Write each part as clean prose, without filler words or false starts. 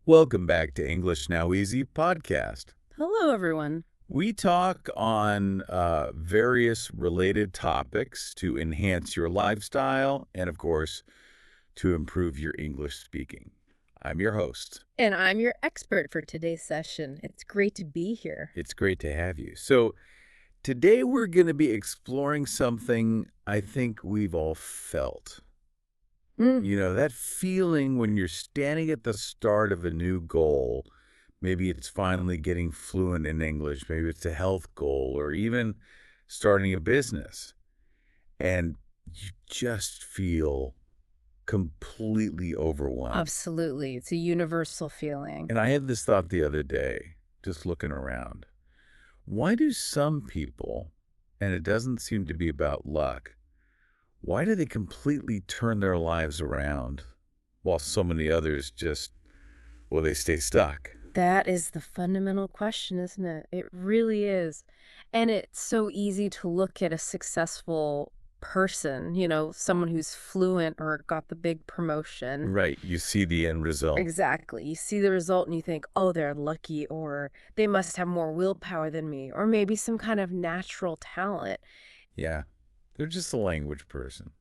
Welcome back to English Now Easy podcast. Hello, everyone. We talk on various related topics to enhance your lifestyle and, of course, to improve your English speaking. I'm your host. And I'm your expert for today's session. It's great to be here. It's great to have you. So today we're going to be exploring something I think we've all felt. You know, that feeling when you're standing at the start of a new goal. Maybe it's finally getting fluent in English. Maybe it's a health goal or even starting a business. And you just feel completely overwhelmed. Absolutely. It's a universal feeling. And I had this thought the other day, just looking around. Why do some people, and it doesn't seem to be about luck, why do they completely turn their lives around while so many others just, well, they stay stuck? That is the fundamental question, isn't it? It really is. And it's so easy to look at a successful person, someone who's fluent or got the big promotion. Right. You see the end result. Exactly. You see the result and you think, oh, they're lucky, or they must have more willpower than me, or maybe some kind of natural talent. Yeah. They're just a language person.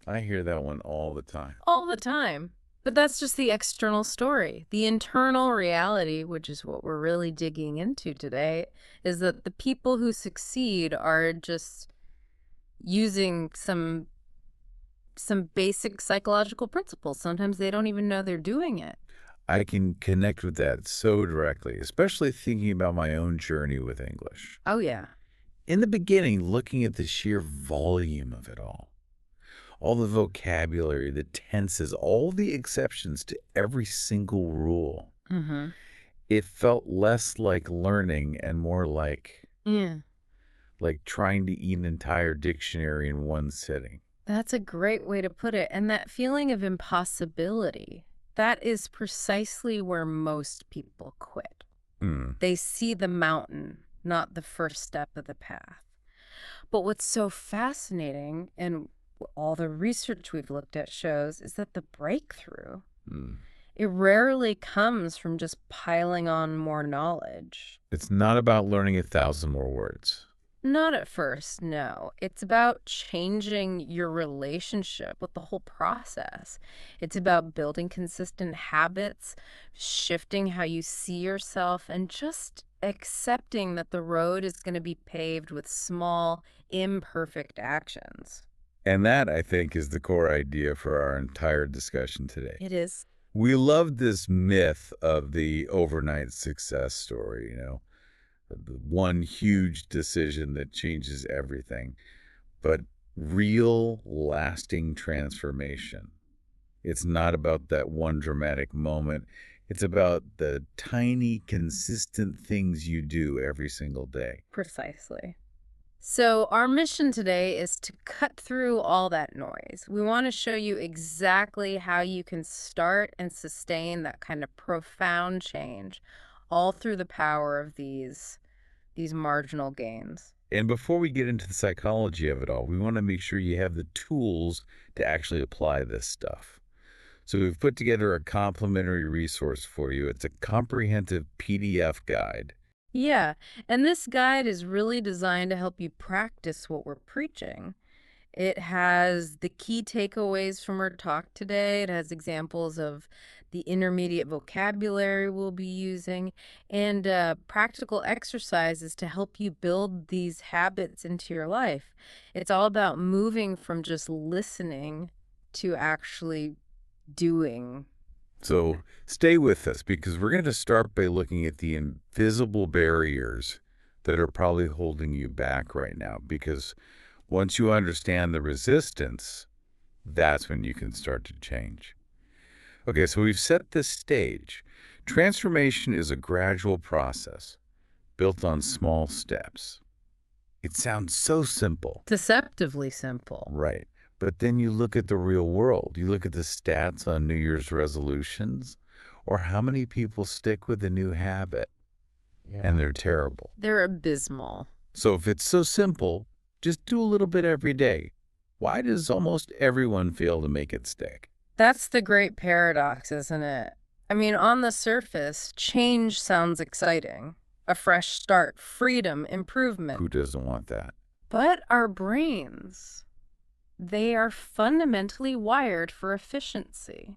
I hear that one all the time. All the time. But that's just the external story. The internal reality, which is what we're really digging into today, is that the people who succeed are just using some basic psychological principles. Sometimes they don't even know they're doing it. I can connect with that so directly, especially thinking about my own journey with English. Oh, yeah. In the beginning, looking at the sheer volume of it all the vocabulary, the tenses, all the exceptions to every single rule, it felt less like learning and more like trying to eat an entire dictionary in one sitting. That's a great way to put it. And that feeling of impossibility, that is precisely where most people quit. They see the mountain, not the first step of the path. But what's so fascinating, and all the research we've looked at shows, is that the breakthrough, it rarely comes from just piling on more knowledge. It's not about learning 1,000 more words. Not at first, no. It's about changing your relationship with the whole process. It's about building consistent habits, shifting how you see yourself, and just accepting that the road is going to be paved with small, imperfect actions. And that, I think, is the core idea for our entire discussion today. It is. We love this myth of the overnight success story, the one huge decision that changes everything. But real, lasting transformation, it's not about that one dramatic moment. It's about the tiny, consistent things you do every single day. Precisely. So our mission today is to cut through all that noise. We want to show you exactly how you can start and sustain that kind of profound change, all through the power of these marginal gains. And before we get into the psychology of it all, we want to make sure you have the tools to actually apply this stuff. So we've put together a complimentary resource for you. It's a comprehensive PDF guide. Yeah, and this guide is really designed to help you practice what we're preaching. It has the key takeaways from our talk today. It has examples of the intermediate vocabulary we'll be using, and practical exercises to help you build these habits into your life. It's all about moving from just listening to actually doing. So stay with us, because we're going to start by looking at the invisible barriers that are probably holding you back right now. Because once you understand the resistance, that's when you can start to change. Okay, so we've set this stage. Transformation is a gradual process built on small steps. It sounds so simple. Deceptively simple. Right. But then you look at the real world. You look at the stats on New Year's resolutions, or how many people stick with a new habit, and they're terrible. They're abysmal. So if it's so simple, just do a little bit every day. Why does almost everyone fail to make it stick? That's the great paradox, isn't it? I mean, on the surface, change sounds exciting. A fresh start, freedom, improvement. Who doesn't want that? But our brains, they are fundamentally wired for efficiency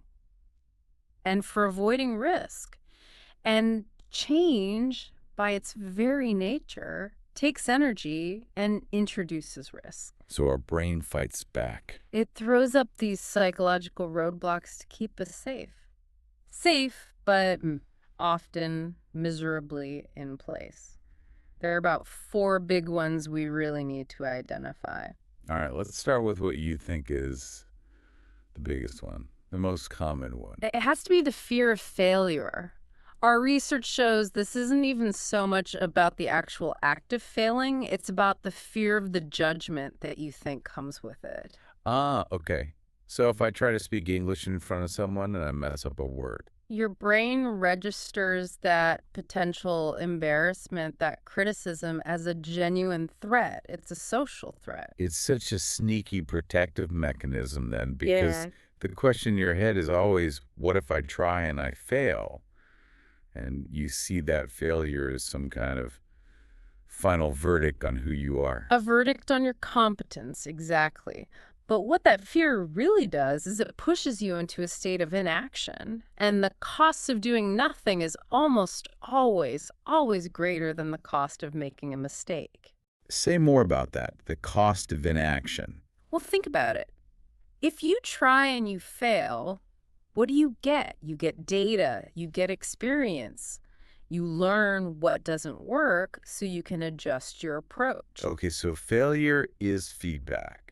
and for avoiding risk. And change, by its very nature, takes energy and introduces risk. So our brain fights back. It throws up these psychological roadblocks to keep us safe. Safe, but often miserably in place. There are about 4 big ones we really need to identify. All right, let's start with what you think is the biggest one, the most common one. It has to be the fear of failure. Our research shows this isn't even so much about the actual act of failing, it's about the fear of the judgment that you think comes with it. Ah, okay. So if I try to speak English in front of someone and I mess up a word, Your brain registers that potential embarrassment, that criticism, as a genuine threat. It's a social threat. it's such a sneaky protective mechanism then, because Yeah. the question in your head is always, what if I try and I fail? And you see that failure as some kind of final verdict on who you are. A verdict on your competence, exactly. But what that fear really does is it pushes you into a state of inaction. And the cost of doing nothing is almost always, always greater than the cost of making a mistake. Say more about that, the cost of inaction. Well, think about it. If you try and you fail, what do you get? You get data, you get experience. You learn what doesn't work so you can adjust your approach. Okay, so failure is feedback.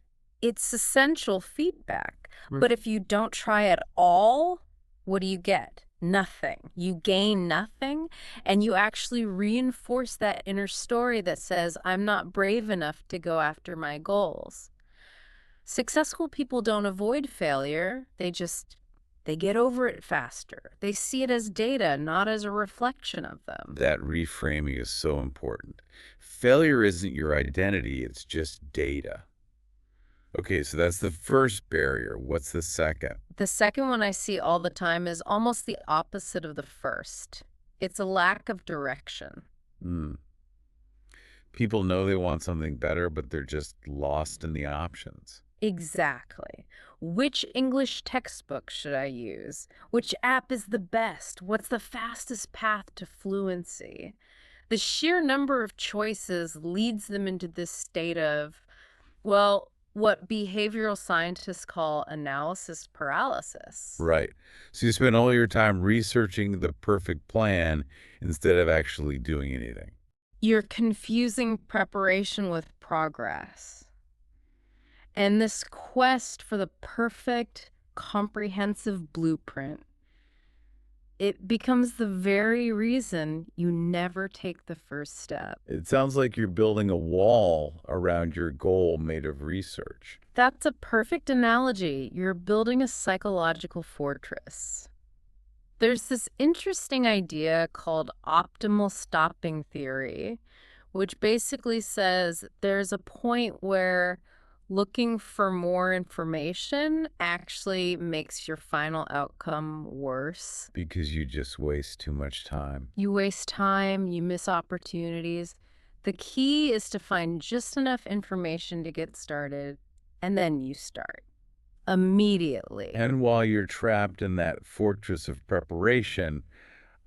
It's essential feedback. But if you don't try at all, what do you get? Nothing. You gain nothing, and you actually reinforce that inner story that says, I'm not brave enough to go after my goals. Successful people don't avoid failure. They get over it faster. They see it as data, not as a reflection of them. That reframing is so important. Failure isn't your identity, it's just data. Okay, so that's the first barrier. What's the second? The second one I see all the time is almost the opposite of the first. It's a lack of direction. Hmm. People know they want something better, but they're just lost in the options. Exactly. Which English textbook should I use? Which app is the best? What's the fastest path to fluency? The sheer number of choices leads them into this state of, well, what behavioral scientists call analysis paralysis. Right. So you spend all your time researching the perfect plan instead of actually doing anything. You're confusing preparation with progress. And this quest for the perfect, comprehensive blueprint, it becomes the very reason you never take the first step. It sounds like you're building a wall around your goal made of research. That's a perfect analogy. You're building a psychological fortress. There's this interesting idea called optimal stopping theory, which basically says there's a point where looking for more information actually makes your final outcome worse. Because you just waste too much time. You waste time, you miss opportunities. The key is to find just enough information to get started, and then you start immediately. And while you're trapped in that fortress of preparation,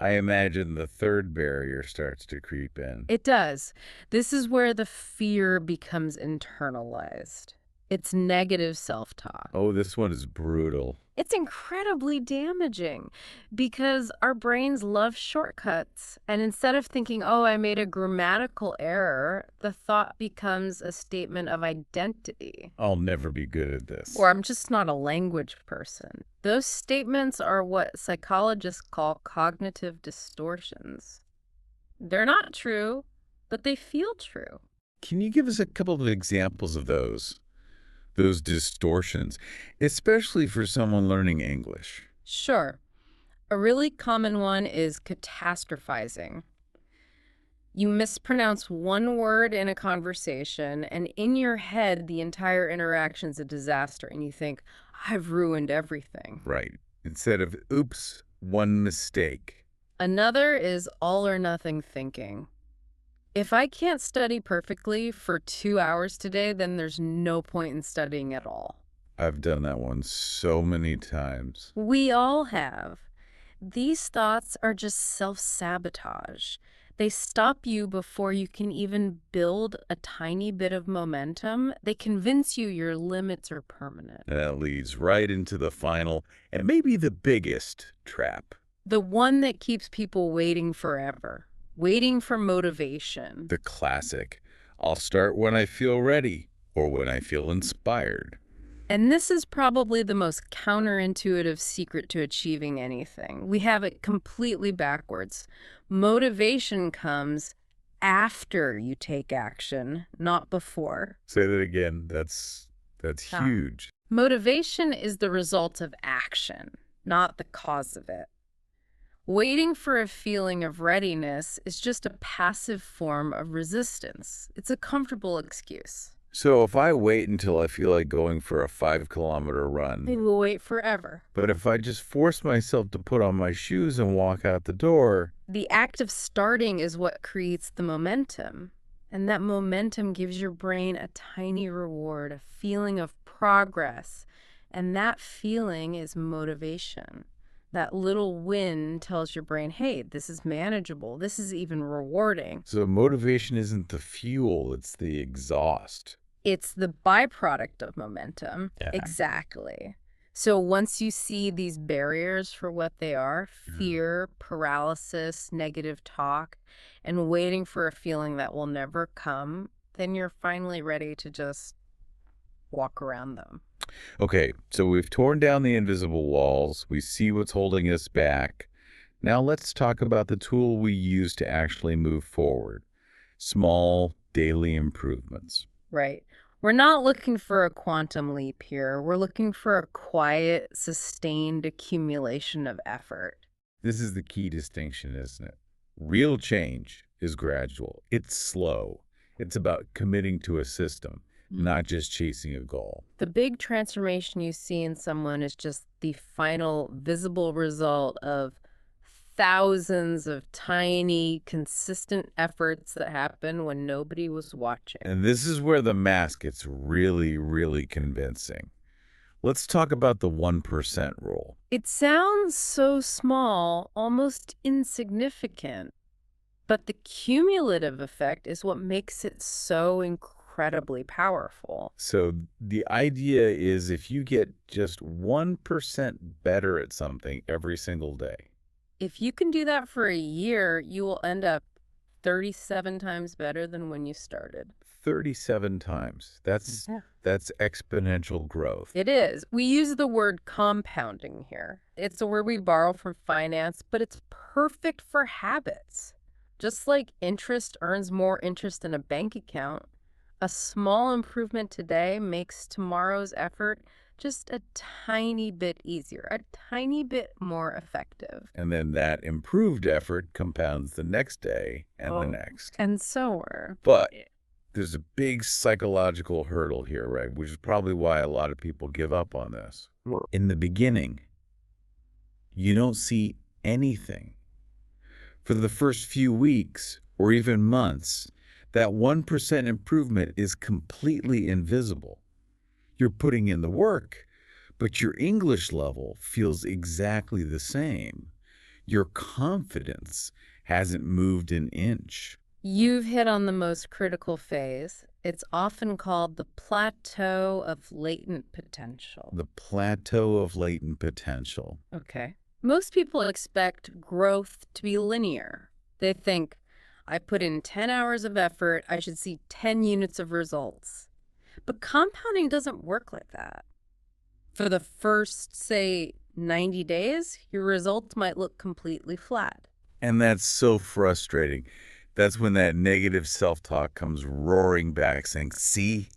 I imagine the third barrier starts to creep in. It does. This is where the fear becomes internalized. It's negative self-talk. Oh, this one is brutal. It's incredibly damaging because our brains love shortcuts. And instead of thinking, oh, I made a grammatical error, the thought becomes a statement of identity. I'll never be good at this. Or I'm just not a language person. Those statements are what psychologists call cognitive distortions. They're not true, but they feel true. Can you give us a couple of examples of those distortions, especially for someone learning English? Sure. A really common one is catastrophizing. You mispronounce one word in a conversation, and in your head, the entire interaction's a disaster, and you think, I've ruined everything. Right. Instead of, oops, One mistake. Another is all or nothing thinking. If I can't study perfectly for 2 hours today, then there's no point in studying at all. I've done that one so many times. We all have. These thoughts are just self-sabotage. They stop you before you can even build a tiny bit of momentum. They convince you your limits are permanent. And that leads right into the final and maybe the biggest trap. The one that keeps people waiting forever, waiting for motivation. The classic. I'll start when I feel ready or when I feel inspired. And this is probably the most counterintuitive secret to achieving anything. We have it completely backwards. Motivation comes after you take action, not before. Say that again. That's Ah. huge. Motivation is the result of action, not the cause of it. Waiting for a feeling of readiness is just a passive form of resistance. It's a comfortable excuse. So if I wait until I feel like going for a 5-kilometer run, They will wait forever. but if I just force myself to put on my shoes and walk out the door, The act of starting is what creates the momentum. And that momentum gives your brain a tiny reward, a feeling of progress. And that feeling is motivation. That little win tells your brain, hey, this is manageable. This is even rewarding. so motivation isn't the fuel, it's the exhaust. It's the byproduct of momentum. Yeah. Exactly. So once you see these barriers for what they are, fear, paralysis, negative talk, and waiting for a feeling that will never come, then you're finally ready to just walk around them. Okay, so we've torn down the invisible walls. We see what's holding us back. Now let's talk about the tool we use to actually move forward. Small daily improvements. Right. We're not looking for a quantum leap here. We're looking for a quiet, sustained accumulation of effort. This is the key distinction, isn't it? Real change is gradual. It's slow. It's about committing to a system, not just chasing a goal. The big transformation you see in someone is just the final visible result of thousands of tiny, consistent efforts that happen when nobody was watching. And this is where the math gets really, really convincing. Let's talk about the 1% rule. It sounds so small, almost insignificant, but the cumulative effect is what makes it so incredibly powerful. So the idea is if you get just 1% better at something every single day, If you can do that for a year, you will end up 37 times better than when you started. 37 times. That's Yeah. that's exponential growth. It is. We use the word compounding here. It's a word we borrow from finance, but it's perfect for habits. Just like interest earns more interest in a bank account, a small improvement today makes tomorrow's effort just a tiny bit easier, a tiny bit more effective. And then that improved effort compounds the next day and the Oh. next. And so we're. But there's a big psychological hurdle here, right? Which is probably why a lot of people give up on this. In the beginning, you don't see anything. For the first few weeks or even months, that 1% improvement is completely invisible. You're putting in the work, but your English level feels exactly the same. Your confidence hasn't moved an inch. You've hit on the most critical phase. It's often called the plateau of latent potential. The plateau of latent potential. Okay. Most people expect growth to be linear. They think, I put in 10 hours of effort, I should see 10 units of results. But compounding doesn't work like that. For the first, say, 90 days, your results might look completely flat. And that's so frustrating. That's when that negative self-talk comes roaring back saying, see,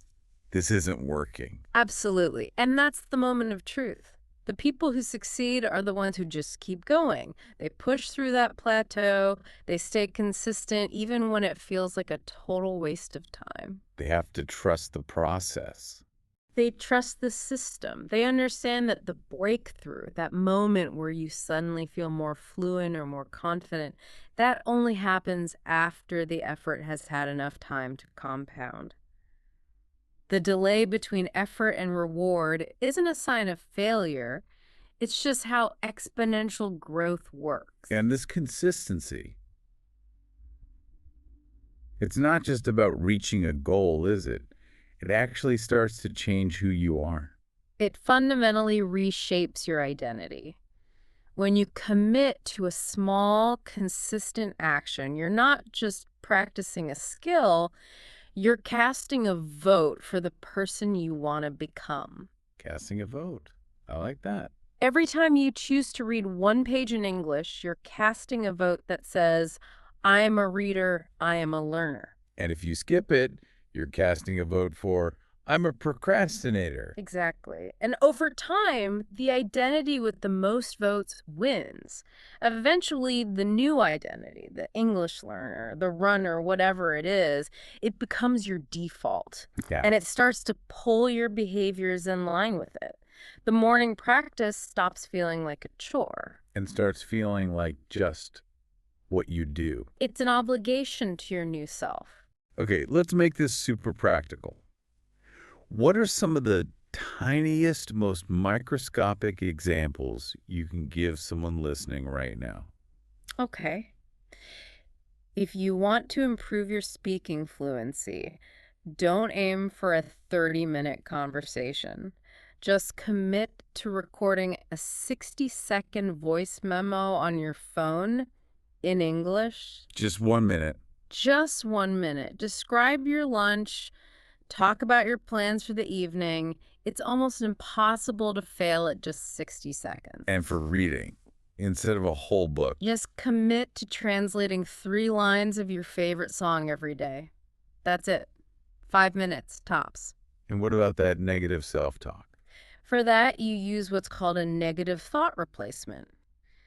this isn't working. Absolutely. And that's the moment of truth. The people who succeed are the ones who just keep going. They push through that plateau. They stay consistent even when it feels like a total waste of time. They have to trust the process. They trust the system. They understand that the breakthrough, that moment where you suddenly feel more fluent or more confident, that only happens after the effort has had enough time to compound. The delay between effort and reward isn't a sign of failure. It's just how exponential growth works. And this consistency, it's not just about reaching a goal, is it? It actually starts to change who you are. It fundamentally reshapes your identity. When you commit to a small, consistent action, you're not just practicing a skill, you're casting a vote for the person you want to become. Casting a vote. I like that. Every time you choose to read one page in English, you're casting a vote that says, I am a reader, I am a learner. And if you skip it, you're casting a vote for, I'm a procrastinator. Exactly. And over time, the identity with the most votes wins. Eventually, the new identity, the English learner, the runner, whatever it is, it becomes your default. Yeah. And it starts to pull your behaviors in line with it. The morning practice stops feeling like a chore. And starts feeling like just what you do. It's an obligation to your new self. Okay, let's make this super practical. What are some of the tiniest, most microscopic examples you can give someone listening right now? Okay. If you want to improve your speaking fluency, don't aim for a 30-minute conversation. Just commit to recording a 60-second voice memo on your phone in English. Just 1 minute. Just 1 minute. Describe your lunch. Talk about your plans for the evening. It's almost impossible to fail at just 60 seconds. And for reading, instead of a whole book. Just commit to translating 3 lines of your favorite song every day. That's it. 5 minutes, tops. And what about that negative self-talk? For that, you use what's called a negative thought replacement.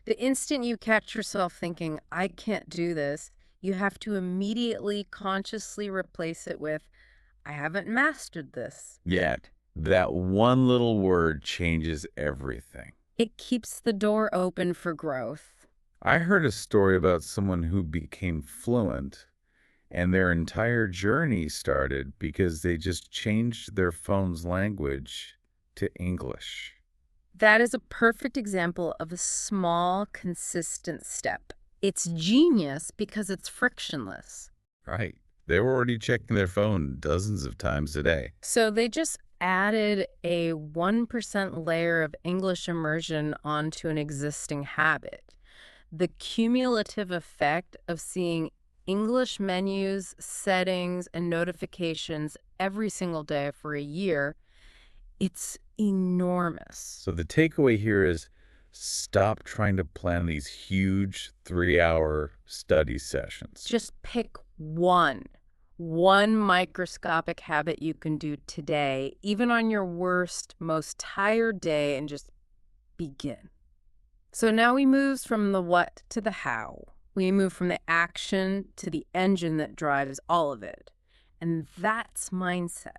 The instant you catch yourself thinking, I can't do this, you have to immediately consciously replace it with, I haven't mastered this Yet, that one little word changes everything. It keeps the door open for growth. I heard a story about someone who became fluent, and their entire journey started because they just changed their phone's language to English. That is a perfect example of a small, consistent step. It's genius because it's frictionless. Right. They were already checking their phone dozens of times a day. So they just added a 1% layer of English immersion onto an existing habit. The cumulative effect of seeing English menus, settings, and notifications every single day for a year, it's enormous. So the takeaway here is stop trying to plan these huge 3-hour study sessions. Just pick one microscopic habit you can do today, even on your worst, most tired day, and just begin. So now we move from the what to the how. We move from the action to the engine that drives all of it. And that's mindset.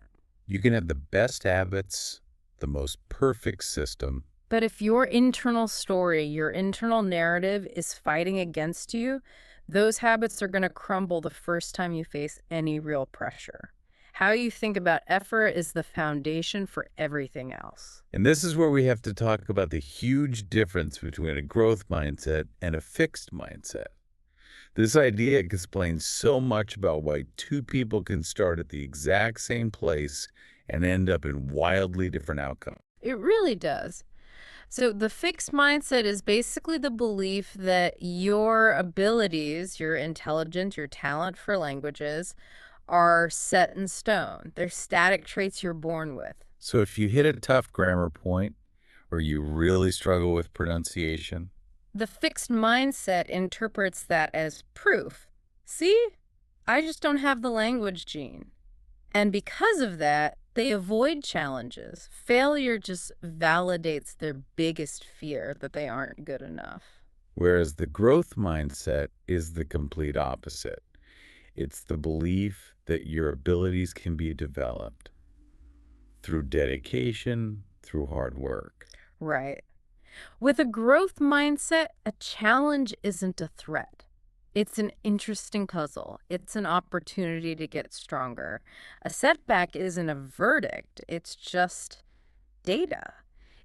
You can have the best habits, the most perfect system. But if your internal story, your internal narrative is fighting against you, those habits are going to crumble the first time you face any real pressure. How you think about effort is the foundation for everything else. And this is where we have to talk about the huge difference between a growth mindset and a fixed mindset. This idea explains so much about why two people can start at the exact same place and end up in wildly different outcomes. It really does. So the fixed mindset is basically the belief that your abilities, your intelligence, your talent for languages are set in stone. They're static traits you're born with. So if you hit a tough grammar point or you really struggle with pronunciation, The fixed mindset interprets that as proof. See, I just don't have the language gene. And because of that, they avoid challenges. Failure just validates their biggest fear that they aren't good enough. whereas the growth mindset is the complete opposite. It's the belief that your abilities can be developed. Through dedication, through hard work. Right. With a growth mindset, a challenge isn't a threat. It's an interesting puzzle. It's an opportunity to get stronger. A setback isn't a verdict. It's just data.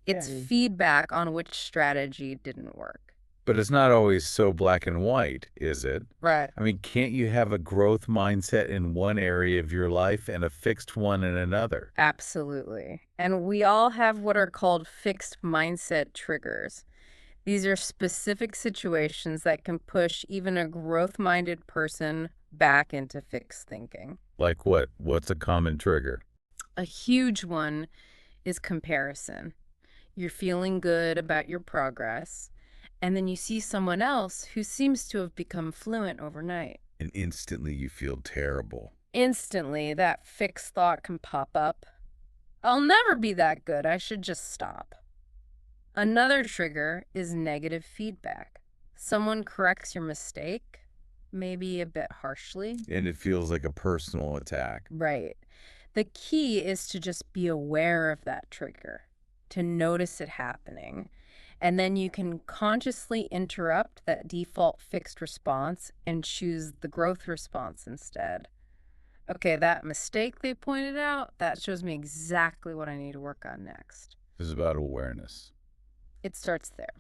It's Yeah. feedback on which strategy didn't work. But it's not always so black and white, is it? Right. I mean, can't you have a growth mindset in one area of your life and a fixed one in another? Absolutely. And we all have what are called fixed mindset triggers. These are specific situations that can push even a growth-minded person back into fixed thinking. Like what? What's a common trigger? A huge one is comparison. You're feeling good about your progress, and then you see someone else who seems to have become fluent overnight. And instantly you feel terrible. Instantly, that fixed thought can pop up. I'll never be that good. I should just stop. Another trigger is negative feedback. Someone corrects your mistake, maybe a bit harshly. And it feels like a personal attack. Right. The key is to just be aware of that trigger, to notice it happening. And then you can consciously interrupt that default fixed response and choose the growth response instead. Okay, that mistake they pointed out, that shows me exactly what I need to work on next. This is about awareness. It starts there.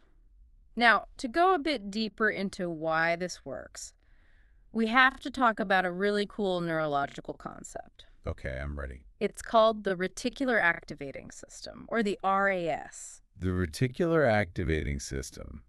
Now, to go a bit deeper into why this works, we have to talk about a really cool neurological concept. Okay, I'm ready. It's called the reticular activating system, or the RAS. The reticular activating system.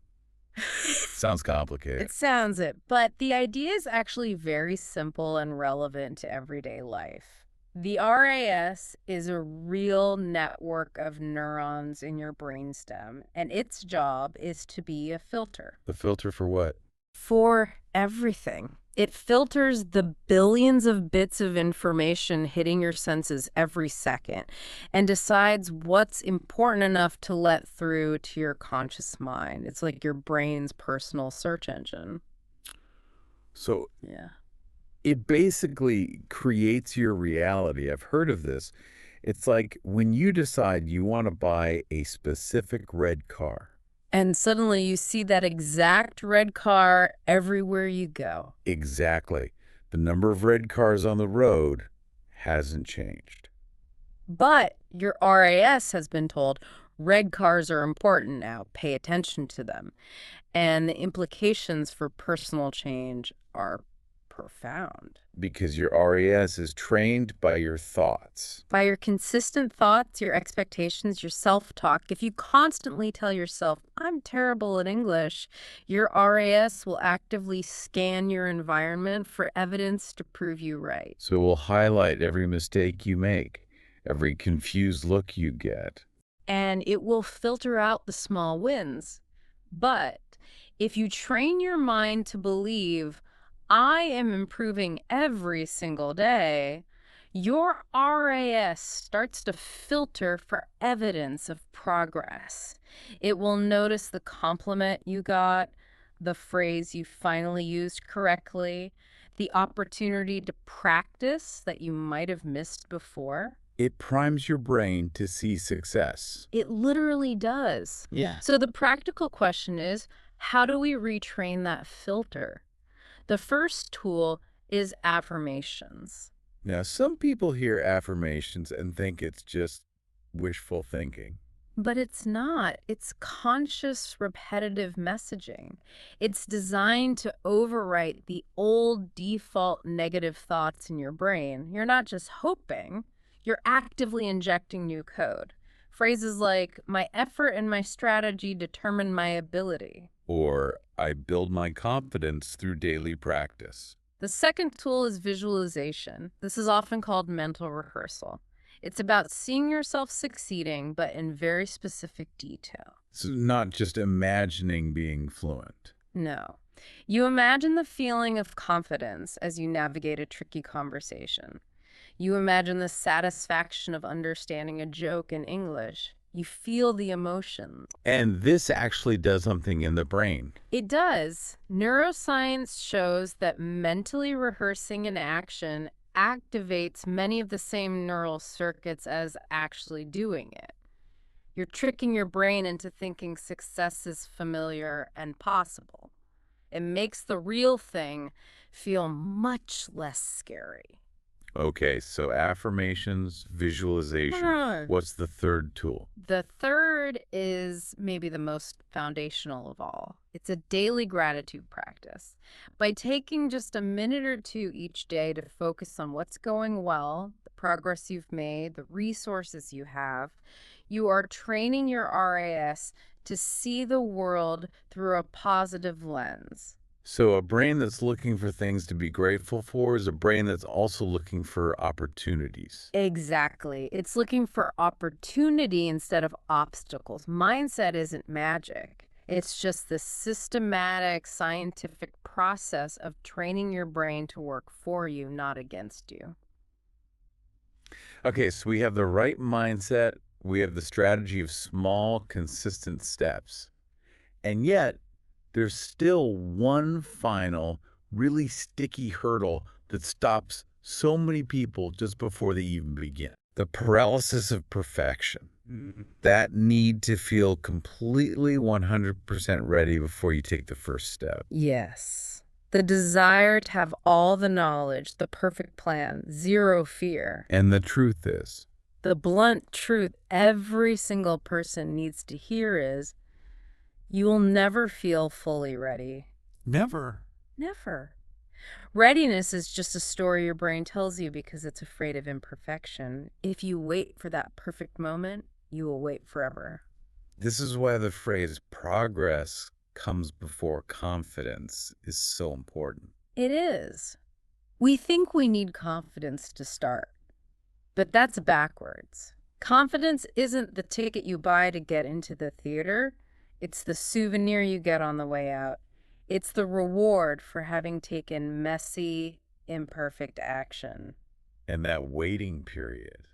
Sounds complicated. It sounds it, but the idea is actually very simple and relevant to everyday life. The RAS is a real network of neurons in your brainstem, and its job is to be a filter. The filter for what? For everything. It filters the billions of bits of information hitting your senses every second and decides what's important enough to let through to your conscious mind. It's like your brain's personal search engine. So Yeah. it basically creates your reality. I've heard of this. It's like when you decide you want to buy a specific red car. And suddenly you see that exact red car everywhere you go. Exactly. The number of red cars on the road hasn't changed. But your RAS has been told red cars are important now. Pay attention to them. And the implications for personal change are profound. Because your RAS is trained by your thoughts. By your consistent thoughts, your expectations, your self-talk, if you constantly tell yourself, I'm terrible at English, your RAS will actively scan your environment for evidence to prove you right. So it will highlight every mistake you make, every confused look you get. And it will filter out the small wins. But if you train your mind to believe, I am improving every single day, your RAS starts to filter for evidence of progress. It will notice the compliment you got, the phrase you finally used correctly, the opportunity to practice that you might have missed before. It primes your brain to see success. It literally does. Yeah. So the practical question is, how do we retrain that filter? The first tool is affirmations. Now, some people hear affirmations and think it's just wishful thinking. But it's not. It's conscious, repetitive messaging. It's designed to overwrite the old default negative thoughts in your brain. You're not just hoping, you're actively injecting new code. Phrases like, my effort and my strategy determine my ability. Or, I build my confidence through daily practice. The second tool is visualization. This is often called mental rehearsal. It's about seeing yourself succeeding, but in very specific detail. So not just imagining being fluent. No. You imagine the feeling of confidence as you navigate a tricky conversation. You imagine the satisfaction of understanding a joke in English. You feel the emotions. And this actually does something in the brain. It does. Neuroscience shows that mentally rehearsing an action activates many of the same neural circuits as actually doing it. You're tricking your brain into thinking success is familiar and possible. It makes the real thing feel much less scary. Okay, so affirmations, visualization. Hmm. What's the third tool? The third is maybe the most foundational of all. It's a daily gratitude practice. By taking just a minute or two each day to focus on what's going well, the progress you've made, the resources you have, you are training your RAS to see the world through a positive lens. So a brain that's looking for things to be grateful for is a brain that's also looking for opportunities. Exactly. It's looking for opportunity instead of obstacles. Mindset isn't magic. It's just the systematic scientific process of training your brain to work for you, not against you. Okay, so we have the right mindset, we have the strategy of small, consistent steps. And yet, there's still one final, really sticky hurdle that stops so many people just before they even begin. The paralysis of perfection. That need to feel completely 100% ready before you take the first step. Yes. The desire to have all the knowledge, the perfect plan, zero fear. And the truth is, The blunt truth every single person needs to hear is you will never feel fully ready. never. Never. Readiness is just a story your brain tells you because it's afraid of imperfection. If you wait for that perfect moment, you will wait forever. This is why the phrase progress comes before confidence is so important. It is. We think we need confidence to start, but that's backwards. Confidence isn't the ticket you buy to get into the theater. It's the souvenir you get on the way out. It's the reward for having taken messy, imperfect action. And that waiting period,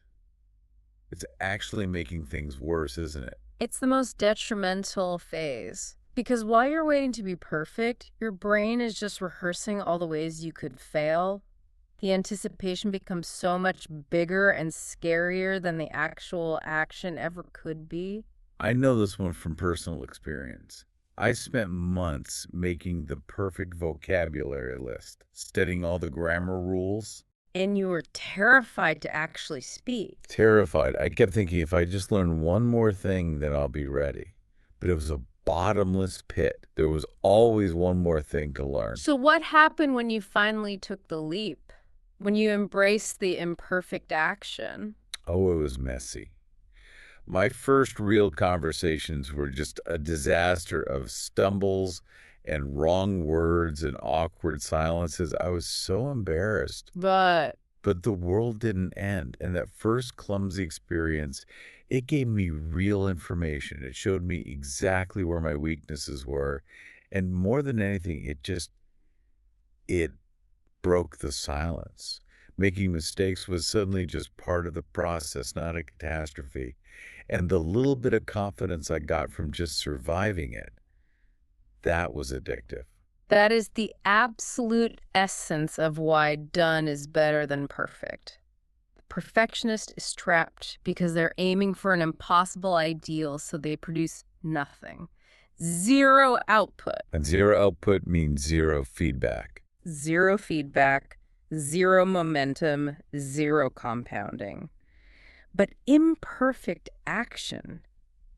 it's actually making things worse, isn't it? It's the most detrimental phase. Because while you're waiting to be perfect, your brain is just rehearsing all the ways you could fail. The anticipation becomes so much bigger and scarier than the actual action ever could be. I know this one from personal experience. I spent months making the perfect vocabulary list, studying all the grammar rules. And you were terrified to actually speak. Terrified. I kept thinking if I just learn one more thing, then I'll be ready. But it was a bottomless pit. There was always one more thing to learn. So, what happened when you finally took the leap? When you embraced the imperfect action? Oh, it was messy. My first real conversations were just a disaster of stumbles and wrong words and awkward silences. I was so embarrassed. But the world didn't end. And that first clumsy experience, it gave me real information. It showed me exactly where my weaknesses were. And more than anything, it broke the silence. Making mistakes was suddenly just part of the process, not a catastrophe. And the little bit of confidence I got from just surviving it, that was addictive. That is the absolute essence of why done is better than perfect. The perfectionist is trapped because they're aiming for an impossible ideal, so they produce nothing. Zero output. And zero output means zero feedback. Zero feedback, zero momentum, zero compounding. But imperfect action,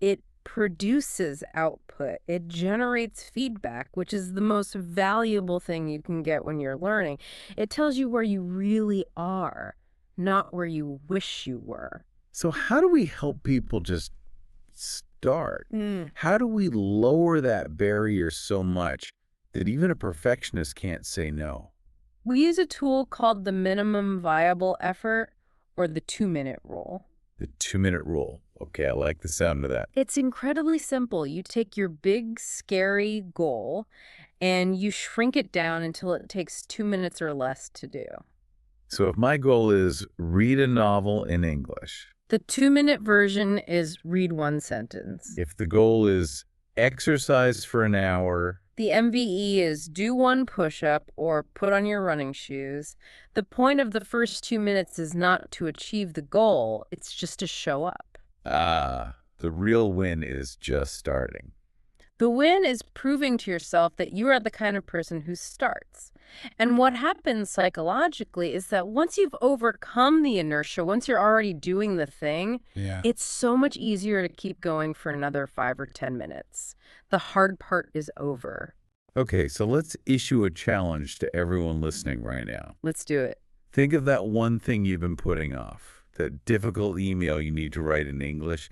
it produces output. It generates feedback, which is the most valuable thing you can get when you're learning. It tells you where you really are, not where you wish you were. So how do we help people just start? How do we lower that barrier so much that even a perfectionist can't say no? We use a tool called the minimum viable effort, or the 2-minute rule. The 2-minute rule. Okay, I like the sound of that. It's incredibly simple. You take your big, scary goal and you shrink it down until it takes 2 minutes or less to do. So if my goal is read a novel in English. The 2-minute version is read one sentence. If the goal is exercise for an hour. The MVE is do one push-up or put on your running shoes. The point of the first 2 minutes is not to achieve the goal, it's just to show up. The real win is just starting. The win is proving to yourself that you are the kind of person who starts. And what happens psychologically is that once you've overcome the inertia, once you're already doing the thing, Yeah. it's so much easier to keep going for another 5 or 10 minutes. The hard part is over. Okay, so let's issue a challenge to everyone listening right now. Let's do it. Think of that one thing you've been putting off, that difficult email you need to write in English,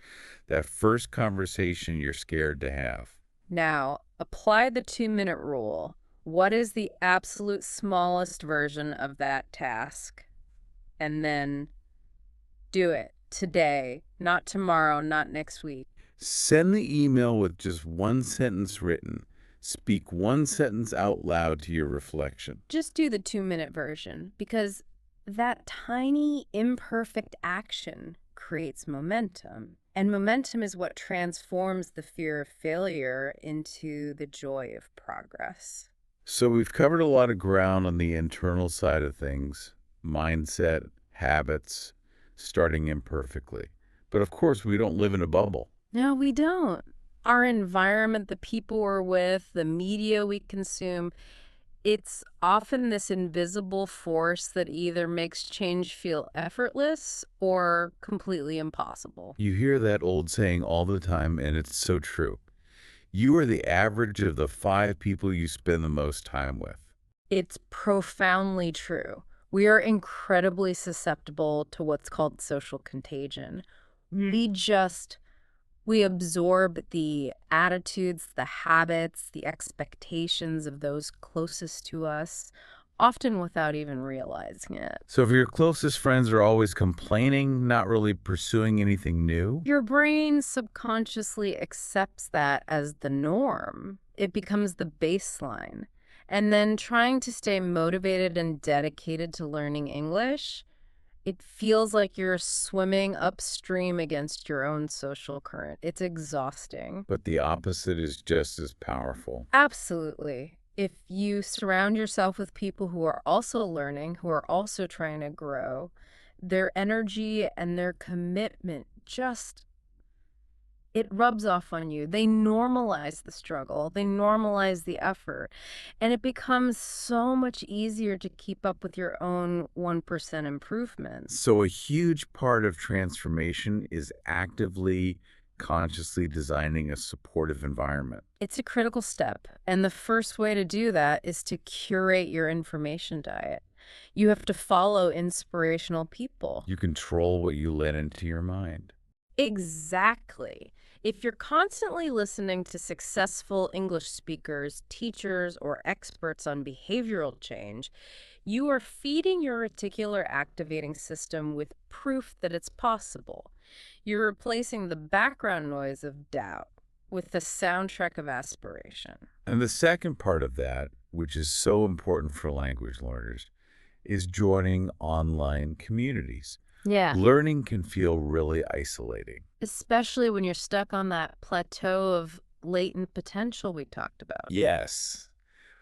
that first conversation you're scared to have. Now, apply the 2-minute rule. What is the absolute smallest version of that task? And then do it today, not tomorrow, not next week. Send the email with just one sentence written. Speak one sentence out loud to your reflection. Just do the 2-minute version because that tiny, imperfect action creates momentum. And momentum is what transforms the fear of failure into the joy of progress. So we've covered a lot of ground on the internal side of things, mindset, habits, starting imperfectly. But of course, we don't live in a bubble. No, we don't. Our environment, the people we're with, the media we consume, it's often this invisible force that either makes change feel effortless or completely impossible. You hear that old saying all the time, and it's so true. You are the average of the 5 people you spend the most time with. It's profoundly true. We are incredibly susceptible to what's called social contagion. We absorb the attitudes, the habits, the expectations of those closest to us, often without even realizing it. So if your closest friends are always complaining, not really pursuing anything new, Your brain subconsciously accepts that as the norm. It becomes the baseline. And then trying to stay motivated and dedicated to learning English, it feels like you're swimming upstream against your own social current. It's exhausting. but the opposite is just as powerful. Absolutely. If you surround yourself with people who are also learning, who are also trying to grow, their energy and their commitment just, it rubs off on you. They normalize the struggle, they normalize the effort, and it becomes so much easier to keep up with your own 1% improvements. So a huge part of transformation is actively, consciously designing a supportive environment. It's a critical step, and the first way to do that is to curate your information diet. You have to follow inspirational people. You control what you let into your mind. Exactly. If you're constantly listening to successful English speakers, teachers, or experts on behavioral change, you are feeding your reticular activating system with proof that it's possible. You're replacing the background noise of doubt with the soundtrack of aspiration. And the second part of that, which is so important for language learners, is joining online communities. Yeah. Learning can feel really isolating. Especially when you're stuck on that plateau of latent potential we talked about. Yes,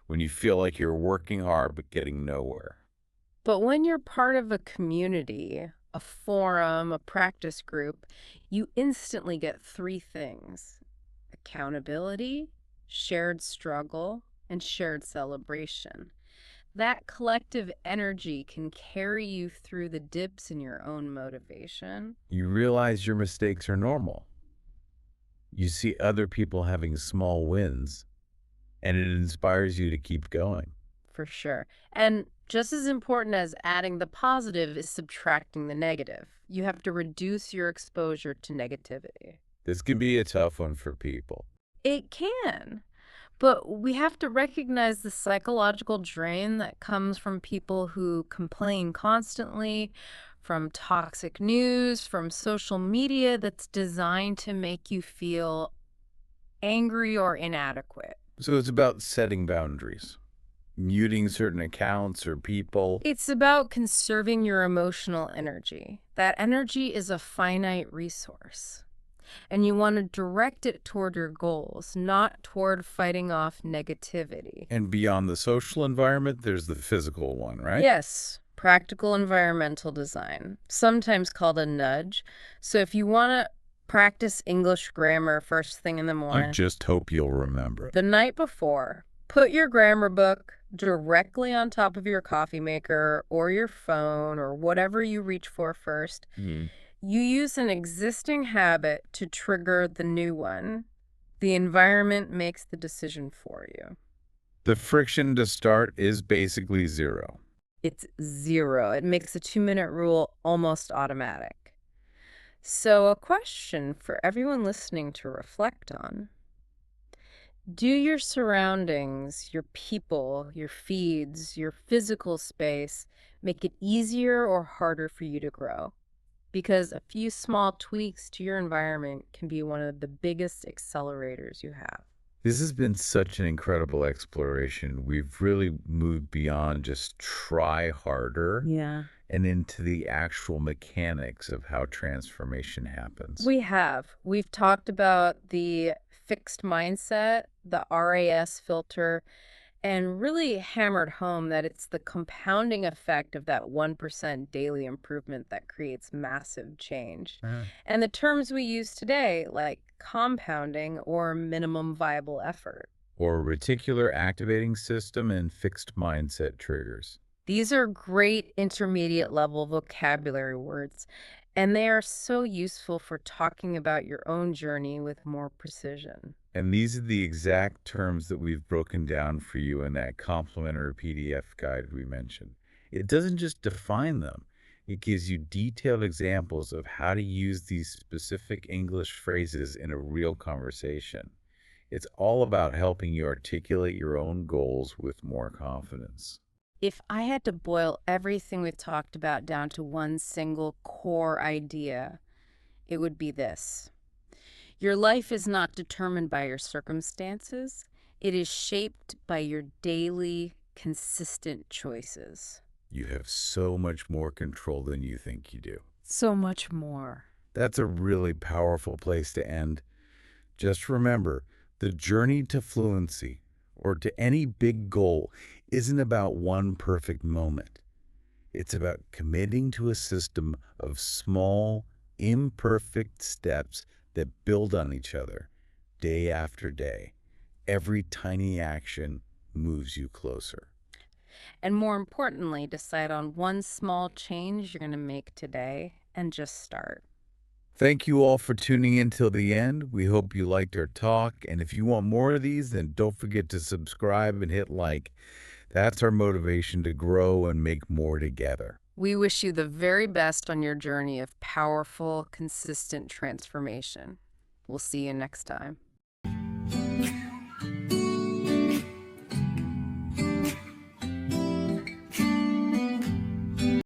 when you feel like you're working hard but getting nowhere. But when you're part of a community, a forum, a practice group, you instantly get 3 things: accountability, shared struggle, and shared celebration. That collective energy can carry you through the dips in your own motivation. You realize your mistakes are normal. You see other people having small wins, and it inspires you to keep going. For sure. And just as important as adding the positive is subtracting the negative. You have to reduce your exposure to negativity. This can be a tough one for people. It can. But we have to recognize the psychological drain that comes from people who complain constantly, from toxic news, from social media that's designed to make you feel angry or inadequate. So it's about setting boundaries, muting certain accounts or people. It's about conserving your emotional energy. That energy is a finite resource. And you want to direct it toward your goals, not toward fighting off negativity. And beyond the social environment, there's the physical one, right? Yes, practical environmental design, sometimes called a nudge. So if you want to practice English grammar first thing in the I morning, just hope you'll remember it. the night before, put your grammar book directly on top of your coffee maker or your phone or whatever you reach for first. Mm. You use an existing habit to trigger the new one. The environment makes the decision for you. The friction to start is basically zero. It's zero. It makes the 2-minute rule almost automatic. So, a question for everyone listening to reflect on. Do your surroundings, your people, your feeds, your physical space make it easier or harder for you to grow? Because a few small tweaks to your environment can be one of the biggest accelerators you have. This has been such an incredible exploration. We've really moved beyond just try harder Yeah. and into the actual mechanics of how transformation happens. We have. We've talked about the fixed mindset, the RAS filter, and really hammered home that it's the compounding effect of that 1% daily improvement that creates massive change. Yeah. And the terms we use today, like compounding or minimum viable effort, Or reticular activating system and fixed mindset triggers. these are great intermediate level vocabulary words, and they are so useful for talking about your own journey with more precision. And these are the exact terms that we've broken down for you in that complimentary PDF guide we mentioned. It doesn't just define them, it gives you detailed examples of how to use these specific English phrases in a real conversation. It's all about helping you articulate your own goals with more confidence. If I had to boil everything we've talked about down to one single core idea, it would be this. Your life is not determined by your circumstances. It is shaped by your daily, consistent choices. You have so much more control than you think you do. So much more. That's a really powerful place to end. Just remember, the journey to fluency or to any big goal isn't about one perfect moment. It's about committing to a system of small, imperfect steps that build on each other day after day. Every tiny action moves you closer. And more importantly, decide on one small change you're going to make today and just start. Thank you all for tuning in till the end. We hope you liked our talk. And if you want more of these, then don't forget to subscribe and hit like. That's our motivation to grow and make more together. We wish you the very best on your journey of powerful, consistent transformation. We'll see you next time.